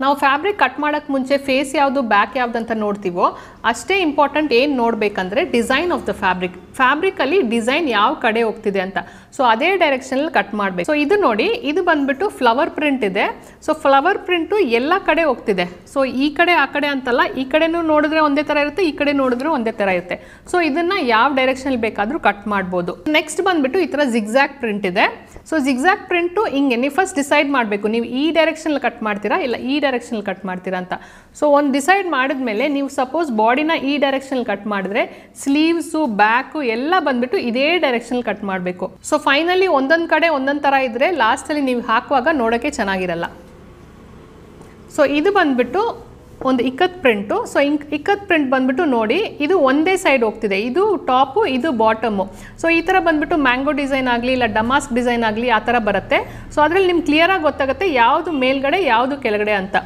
ನಾವು fabric cut ಮಾಡೋಕ್ಕೆ ಮುಂಚೆ ಫೇಸ್ ಯಾವುದು ಬ್ಯಾಕ್ ಯಾವುದು ಅಂತ ನೋಡ್ತೀವೋ ಅಷ್ಟೇ ಇಂಪಾರ್ಟೆಂಟ್ ಏನು ನೋಡಬೇಕಂದ್ರೆ ಡಿಸೈನ್ ಆಫ್ ದ ಫ್ಯಾಬ್ರಿಕಲ್ಲಿ ಡಿಸೈನ್ ಯಾವ ಕಡೆ ಹೋಗ್ತಿದೆ ಅಂತ. ಸೊ ಅದೇ ಡೈರೆಕ್ಷನಲ್ಲಿ ಕಟ್ ಮಾಡಬೇಕು. ಸೊ ಇದು ನೋಡಿ, ಇದು ಬಂದ್ಬಿಟ್ಟು ಫ್ಲವರ್ ಪ್ರಿಂಟ್ ಇದೆ. ಸೊ ಫ್ಲವರ್ ಪ್ರಿಂಟು ಎಲ್ಲ ಕಡೆ ಹೋಗ್ತಿದೆ. ಸೊ ಈ ಕಡೆ ಆ ಕಡೆ ಅಂತಲ್ಲ, ಈ ಕಡೆನೂ ನೋಡಿದ್ರೆ ಒಂದೇ ಥರ ಇರುತ್ತೆ, ಈ ಕಡೆ ನೋಡಿದ್ರೆ ಒಂದೇ ಥರ ಇರುತ್ತೆ. ಸೊ ಇದನ್ನು ಯಾವ ಡೈರೆಕ್ಷನಲ್ಲಿ ಬೇಕಾದರೂ ಕಟ್ ಮಾಡ್ಬೋದು. ನೆಕ್ಸ್ಟ್ ಬಂದ್ಬಿಟ್ಟು ಈ ಥರ ಜಿಗ್ಜಾಗ್ ಪ್ರಿಂಟ್ ಇದೆ. ಸೊ ಜಿಗ್ಜಾಗ್ ಪ್ರಿಂಟು ಹಿಂಗೆ ನೀವು ಫಸ್ಟ್ ಡಿಸೈಡ್ ಮಾಡಬೇಕು, ನೀವು ಈ ಡೈರೆಕ್ಷನಲ್ಲಿ ಕಟ್ ಮಾಡ್ತೀರಾ ಇಲ್ಲ ಈ ಡೈರೆಕ್ಷನಲ್ಲಿ ಕಟ್ ಮಾಡ್ತೀರಾ ಅಂತ. ಸೊ ಒಂದು ಡಿಸೈಡ್ ಮಾಡಿದ್ಮೇಲೆ ನೀವು ಸಪೋಸ್ ಬಾಡಿನ ಈ ಡೈರೆಕ್ಷನಲ್ಲಿ ಕಟ್ ಮಾಡಿದ್ರೆ ಸ್ಲೀವ್ಸು ಬ್ಯಾಕು ಎಲ್ಲ ಬಂದ್ಬಿಟ್ಟು ಇದೇ ಡೈರೆಕ್ಷನಲ್ಲಿ ಕಟ್ ಮಾಡಬೇಕು. ಸೊ ಫೈನಲಿ ಒಂದೊಂದು ಕಡೆ ಒಂದೊಂದು ಥರ ಇದ್ದರೆ ಲಾಸ್ಟಲ್ಲಿ ನೀವು ಹಾಕುವಾಗ ನೋಡೋಕ್ಕೆ ಚೆನ್ನಾಗಿರಲ್ಲ. ಸೊ ಇದು ಬಂದ್ಬಿಟ್ಟು ಒಂದು ikat print. So ikat print ಬಂದ್ಬಿಟ್ಟು ನೋಡಿ, ಇದು ಒಂದೇ ಸೈಡ್ ಹೋಗ್ತಿದೆ, ಇದು ಟಾಪು ಇದು ಬಾಟಮು. ಸೊ ಈ ಥರ ಬಂದ್ಬಿಟ್ಟು ಮ್ಯಾಂಗೋ ಡಿಸೈನ್ ಆಗಲಿ ಇಲ್ಲ ಡಮಾಸ್ಕ್ ಡಿಸೈನ್ ಆಗಲಿ ಆ ಥರ ಬರುತ್ತೆ. ಸೊ ಅದರಲ್ಲಿ ನಿಮ್ಗೆ ಕ್ಲಿಯರಾಗಿ ಗೊತ್ತಾಗುತ್ತೆ ಯಾವುದು ಮೇಲ್ಗಡೆ ಯಾವುದು ಕೆಳಗಡೆ ಅಂತ.